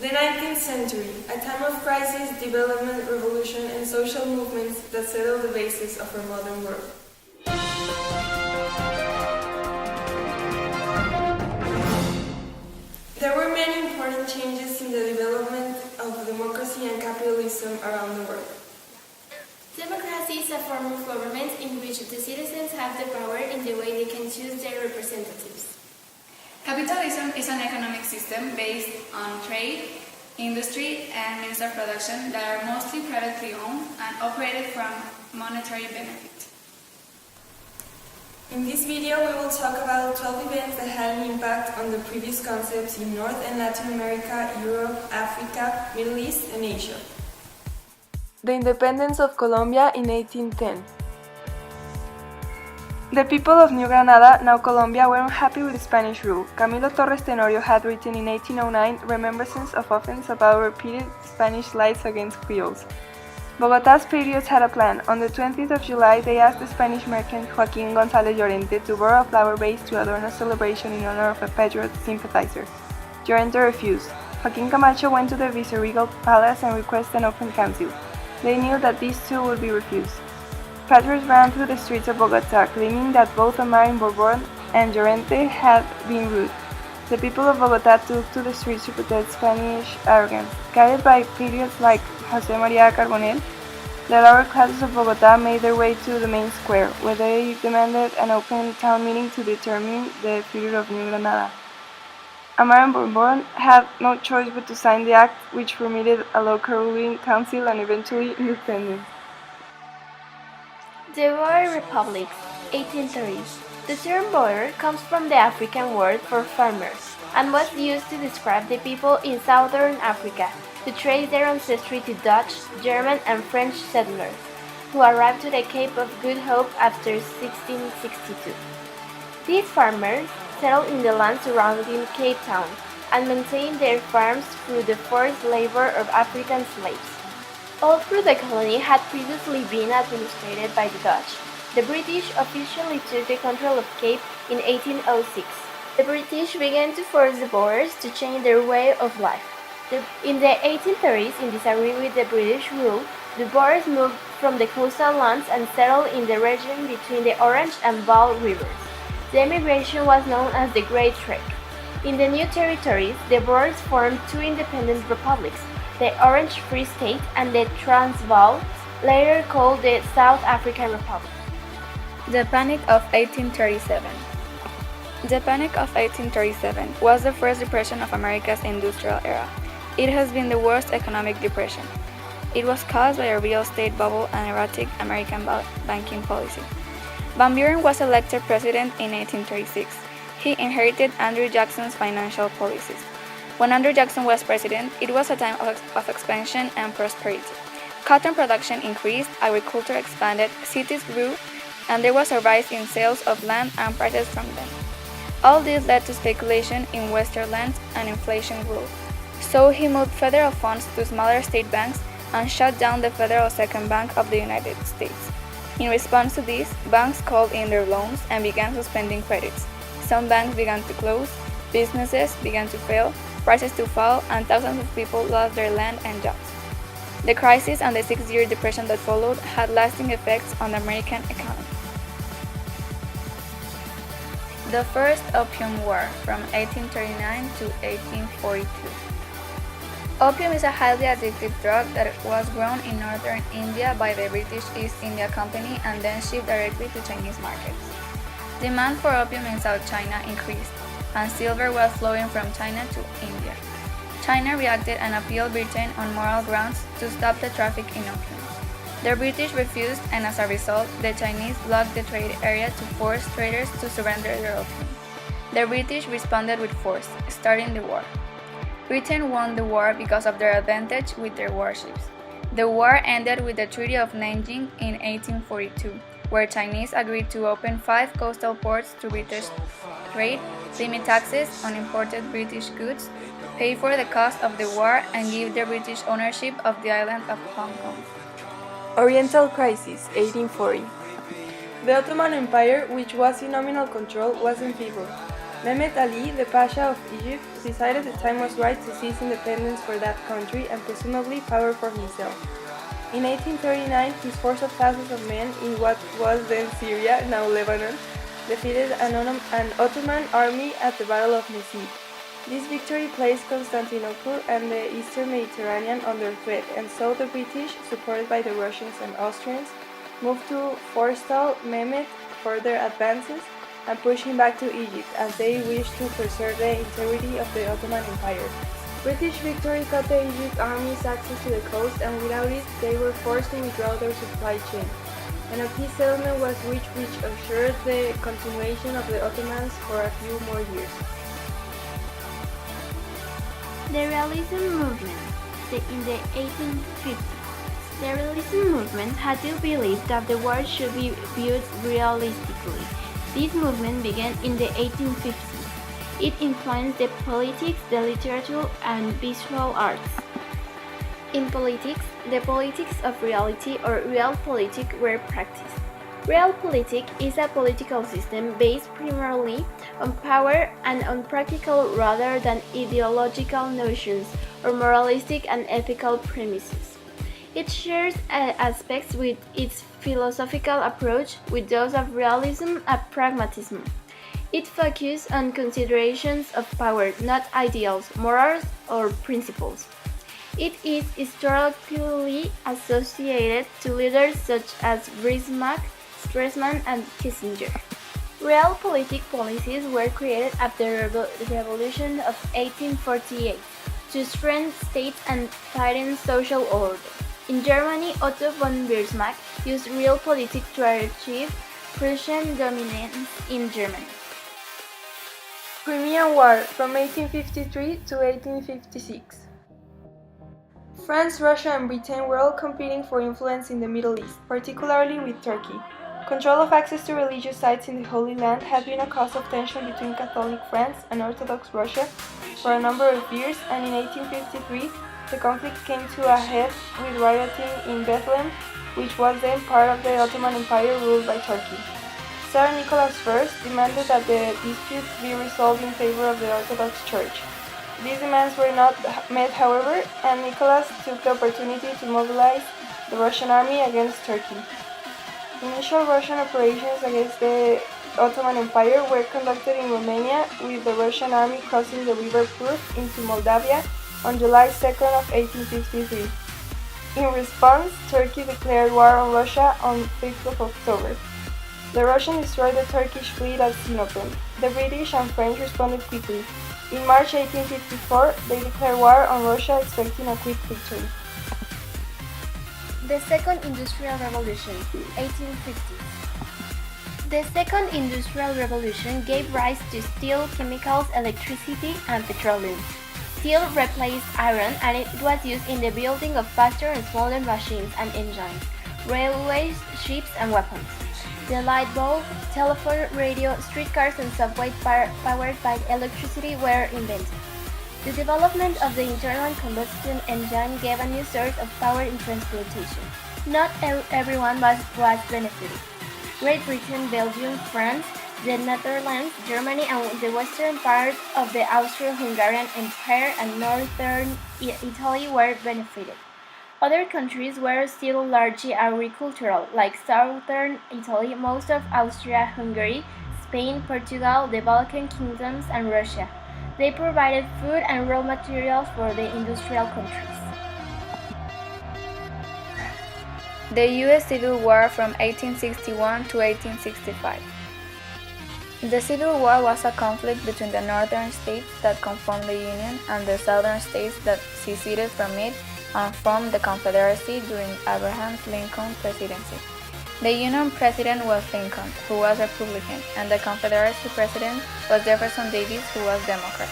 The 19th century, a time of crisis, development, revolution, and social movements that settled the basis of our modern world. There were many important changes in the development of democracy and capitalism around the world. Democracy is a form of government in which the citizens have the power in the way they can choose their representatives. Capitalism is an economic system based on trade, industry, and means of production that are mostly privately owned and operated from monetary benefit. In this video, we will talk about 12 events that had an impact on the previous concepts in North and Latin America, Europe, Africa, Middle East, and Asia. The independence of Colombia in 1810. The people of New Granada, now Colombia, were unhappy with Spanish rule. Camilo Torres Tenorio had written in 1809 reminiscences of offense about repeated Spanish slights against Creoles. Bogotá's patriots had a plan. On the 20th of July, they asked the Spanish merchant Joaquín González Llorente to borrow a flower vase to adorn a celebration in honor of a patriot sympathizer. Llorente refused. Joaquín Camacho went to the viceregal palace and requested an open council. They knew that these too would be refused. Patriots ran through the streets of Bogotá, claiming that both Omar Bourbon and Llorente had been rude. The people of Bogotá took to the streets to protest Spanish arrogance. Guided by patriots like José María Carbonell, the lower classes of Bogotá made their way to the main square, where they demanded an open town meeting to determine the future of New Granada. Omar Bourbon had no choice but to sign the act, which permitted a local ruling council and eventually independence. The Boer Republics, 1830. The term Boer comes from the African word for farmers and was used to describe the people in southern Africa to trace their ancestry to Dutch, German, and French settlers who arrived to the Cape of Good Hope after 1662. These farmers settled in the land surrounding Cape Town and maintained their farms through the forced labor of African slaves. All through the colony had previously been administered by the Dutch. The British officially took the control of Cape in 1806. The British began to force the Boers to change their way of life. In the 1830s, in disagreement with the British rule, the Boers moved from the coastal lands and settled in the region between the Orange and Vaal rivers. The emigration was known as the Great Trek. In the new territories, the Boers formed two independent republics, the Orange Free State and the Transvaal, later called the South African Republic. The Panic of 1837. The Panic of 1837 was the first depression of America's industrial era. It has been the worst economic depression. It was caused by a real estate bubble and erratic American banking policy. Van Buren was elected president in 1836. He inherited Andrew Jackson's financial policies. When Andrew Jackson was president, it was a time of expansion and prosperity. Cotton production increased, agriculture expanded, cities grew, and there was a rise in sales of land and prices from them. All this led to speculation in Western lands and inflation grew. So he moved federal funds to smaller state banks and shut down the Federal Second Bank of the United States. In response to this, banks called in their loans and began suspending credits. Some banks began to close, businesses began to fail, prices to fall, and thousands of people lost their land and jobs. The crisis and the 6-year depression that followed had lasting effects on the American economy. The First Opium War from 1839 to 1842. Opium is a highly addictive drug that was grown in northern India by the British East India Company and then shipped directly to Chinese markets. Demand for opium in South China increased, and silver was flowing from China to India. China reacted and appealed Britain on moral grounds to stop the traffic in opium. The British refused, and as a result, the Chinese blocked the trade area to force traders to surrender their opium. The British responded with force, starting the war. Britain won the war because of their advantage with their warships. The war ended with the Treaty of Nanjing in 1842, where Chinese agreed to open 5 coastal ports to British trade, limit taxes on imported British goods, pay for the cost of the war, and give the British ownership of the island of Hong Kong. Oriental Crisis, 1840. The Ottoman Empire, which was in nominal control, was enfeebled. Mehmet Ali, the Pasha of Egypt, decided the time was right to seize independence for that country and presumably power for himself. In 1839, his force of thousands of men in what was then Syria, now Lebanon, defeated an Ottoman army at the Battle of Messid. This victory placed Constantinople and the eastern Mediterranean under threat, and so the British, supported by the Russians and Austrians, moved to forestall Mehmet's further advances and push him back to Egypt, as they wished to preserve the integrity of the Ottoman Empire. British victory cut the Egypt army's access to the coast, and without it, they were forced to withdraw their supply chain. And a peace settlement was reached which assured the continuation of the Ottomans for a few more years. The Realism movement in the 1850s. The Realism movement had the belief that the world should be viewed realistically. This movement began in the 1850s. It influenced the politics, the literature, and visual arts. In politics, the politics of reality or realpolitik were practiced. Realpolitik is a political system based primarily on power and on practical rather than ideological notions or moralistic and ethical premises. It shares aspects with its philosophical approach with those of realism and pragmatism. It focuses on considerations of power, not ideals, morals, or principles. It is historically associated to leaders such as Bismarck, Stresemann, and Kissinger. Realpolitik policies were created after the Revolution of 1848 to strengthen states and tighten social order. In Germany, Otto von Bismarck used realpolitik to achieve Prussian dominance in Germany. Crimean War from 1853 to 1856. France, Russia, and Britain were all competing for influence in the Middle East, particularly with Turkey. Control of access to religious sites in the Holy Land had been a cause of tension between Catholic France and Orthodox Russia for a number of years, and in 1853 the conflict came to a head with rioting in Bethlehem, which was then part of the Ottoman Empire ruled by Turkey. Tsar Nicholas I demanded that the dispute be resolved in favor of the Orthodox Church. These demands were not met, however, and Nicholas took the opportunity to mobilize the Russian army against Turkey. Initial Russian operations against the Ottoman Empire were conducted in Romania, with the Russian army crossing the river Prut into Moldavia on July 2nd of 1853. In response, Turkey declared war on Russia on 5th of October. The Russians destroyed the Turkish fleet at Sinopen. The British and French responded quickly. In March 1854, they declared war on Russia, expecting a quick victory. The Second Industrial Revolution, 1850s. The Second Industrial Revolution gave rise to steel, chemicals, electricity, and petroleum. Steel replaced iron, and it was used in the building of faster and smaller machines and engines, railways, ships, and weapons. The light bulb, telephone, radio, streetcars, and subways powered by electricity were invented. The development of the internal combustion engine gave a new source of power in transportation. Not everyone was benefited. Great Britain, Belgium, France, the Netherlands, Germany, and the western part of the Austro-Hungarian Empire and northern Italy were benefited. Other countries were still largely agricultural, like southern Italy, most of Austria-Hungary, Spain, Portugal, the Balkan kingdoms, and Russia. They provided food and raw materials for the industrial countries. The U.S. Civil War from 1861 to 1865. The Civil War was a conflict between the northern states that conformed the Union and the southern states that seceded from it and formed the Confederacy during Abraham Lincoln's presidency. The Union president was Lincoln, who was Republican, and the Confederacy president was Jefferson Davis, who was Democrat.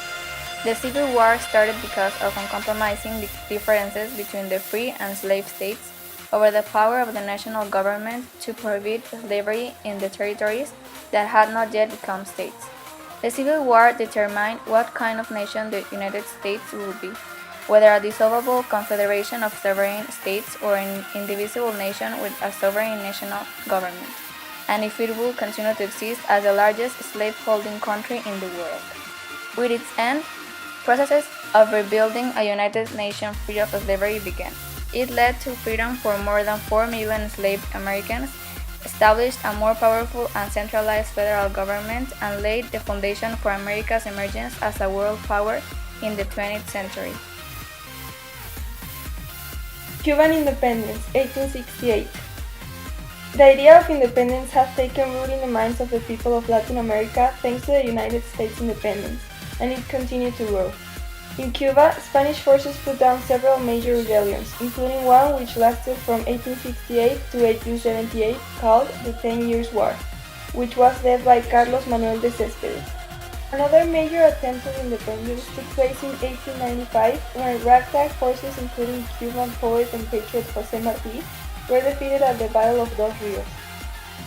The Civil War started because of uncompromising differences between the free and slave states over the power of the national government to prohibit slavery in the territories that had not yet become states. The Civil War determined what kind of nation the United States would be, whether a dissolvable confederation of sovereign states or an indivisible nation with a sovereign national government. and if it will continue to exist as the largest slave-holding country in the world. With its end, processes of rebuilding a United Nations free of slavery began. It led to freedom for more than 4 million enslaved Americans, established a more powerful and centralized federal government, and laid the foundation for America's emergence as a world power in the 20th century. Cuban independence, 1868. The idea of independence has taken root in the minds of the people of Latin America thanks to the United States independence, and it continued to grow. In Cuba, Spanish forces put down several major rebellions, including one which lasted from 1868 to 1878 called the 10 Years' War, which was led by Carlos Manuel de Céspedes. Another major attempt at independence took place in 1895 when ragtag forces including Cuban poet and patriot José Martí were defeated at the Battle of Dos Rios.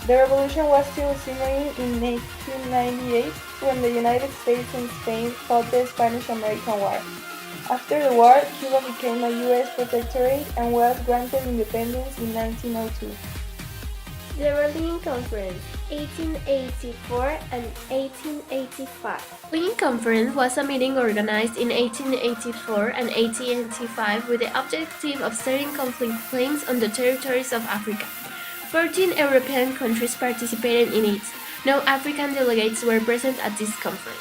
The revolution was still simmering in 1898 when the United States and Spain fought the Spanish-American War. After the war, Cuba became a U.S. protectorate and was granted independence in 1902. The Berlin Conference, 1884 and 1885. Berlin Conference was a meeting organized in 1884 and 1885 with the objective of settling conflict claims on the territories of Africa. 14 European countries participated in it. No African delegates were present at this conference.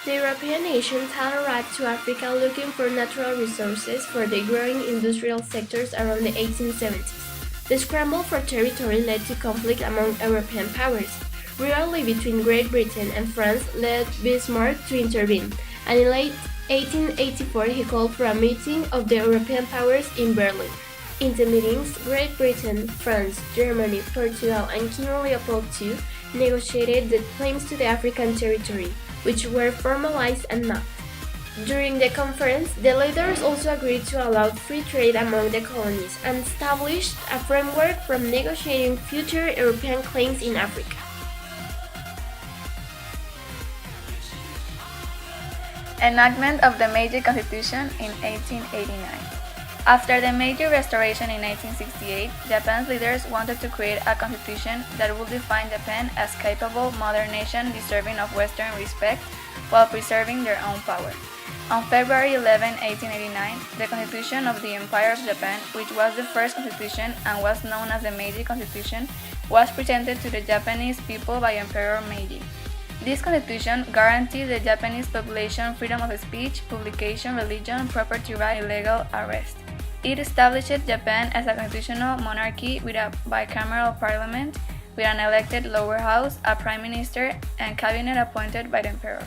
The European nations had arrived to Africa looking for natural resources for the growing industrial sectors around the 1870s. The scramble for territory led to conflict among European powers. Rivalry between Great Britain and France led Bismarck to intervene, and in late 1884 he called for a meeting of the European powers in Berlin. In the meetings, Great Britain, France, Germany, Portugal, and King Leopold II negotiated the claims to the African territory, which were formalized and mapped. During the conference, the leaders also agreed to allow free trade among the colonies and established a framework for negotiating future European claims in Africa. Enactment of the Meiji Constitution in 1889. After the Meiji Restoration in 1868, Japan's leaders wanted to create a constitution that would define Japan as capable modern nation deserving of Western respect while preserving their own power. On February 11, 1889, the Constitution of the Empire of Japan, which was the first constitution and was known as the Meiji Constitution, was presented to the Japanese people by Emperor Meiji. This constitution guaranteed the Japanese population freedom of speech, publication, religion, property right, and legal arrest. It established Japan as a constitutional monarchy with a bicameral parliament, with an elected lower house, a prime minister, and cabinet appointed by the emperor.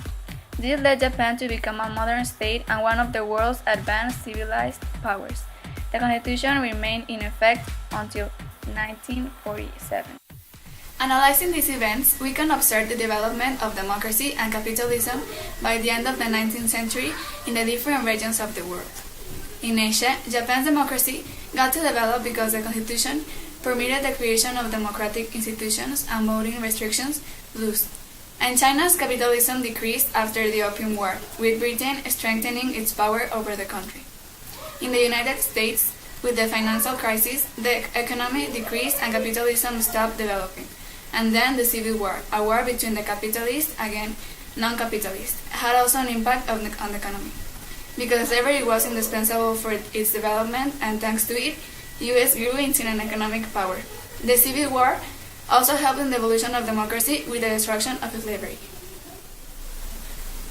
This led Japan to become a modern state and one of the world's advanced civilized powers. The constitution remained in effect until 1947. Analyzing these events, we can observe the development of democracy and capitalism by the end of the 19th century in the different regions of the world. In Asia, Japan's democracy got to develop because the constitution permitted the creation of democratic institutions and voting restrictions loosed. And China's capitalism decreased after the Opium War, with Britain strengthening its power over the country. In the United States, with the financial crisis, the economy decreased and capitalism stopped developing. And then the Civil War, a war between the capitalists against non-capitalists, had also an impact on the economy. Because slavery was indispensable for its development, and thanks to it, the US grew into an economic power. The Civil War also helped in the evolution of democracy with the destruction of slavery.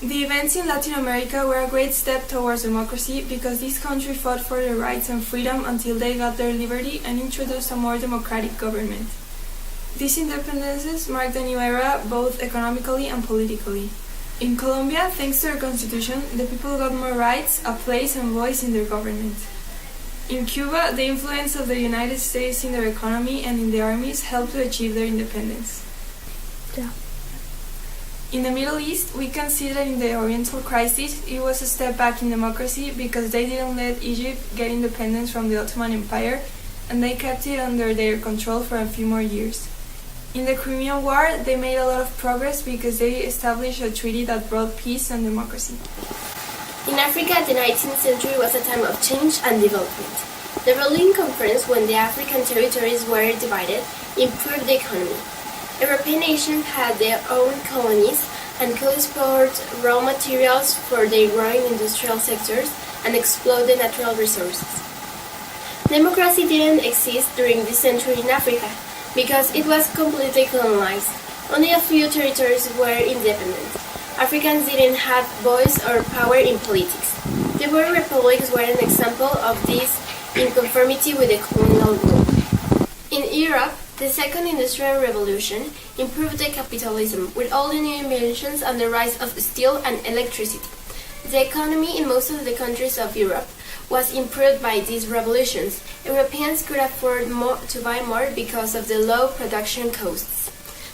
The events in Latin America were a great step towards democracy because this country fought for their rights and freedom until they got their liberty and introduced a more democratic government. These independences marked a new era both economically and politically. In Colombia, thanks to their constitution, the people got more rights, a place and voice in their government. In Cuba, the influence of the United States in their economy and in the armies helped to achieve their independence. Yeah. In the Middle East, we can see that in the Oriental Crisis, it was a step back in democracy because they didn't let Egypt get independence from the Ottoman Empire, and they kept it under their control for a few more years. In the Crimean War, they made a lot of progress because they established a treaty that brought peace and democracy. In Africa, the 19th century was a time of change and development. The Berlin Conference, when the African territories were divided, improved the economy. European nations had their own colonies and could export raw materials for their growing industrial sectors and exploit the natural resources. Democracy didn't exist during this century in Africa because it was completely colonized. Only a few territories were independent. Africans didn't have voice or power in politics. The Boer republics were an example of this in conformity with the colonial rule. In Europe, the Second Industrial Revolution improved the capitalism with all the new inventions and the rise of steel and electricity. The economy in most of the countries of Europe was improved by these revolutions. Europeans could afford to buy more because of the low production costs.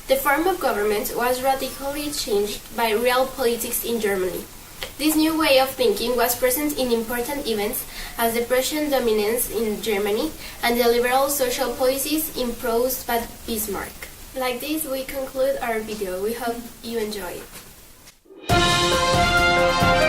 The form of government was radically changed by real politics in Germany. This new way of thinking was present in important events as the Prussian dominance in Germany and the liberal social policies imposed by Bismarck. Like this, we conclude our video. We hope you enjoy it.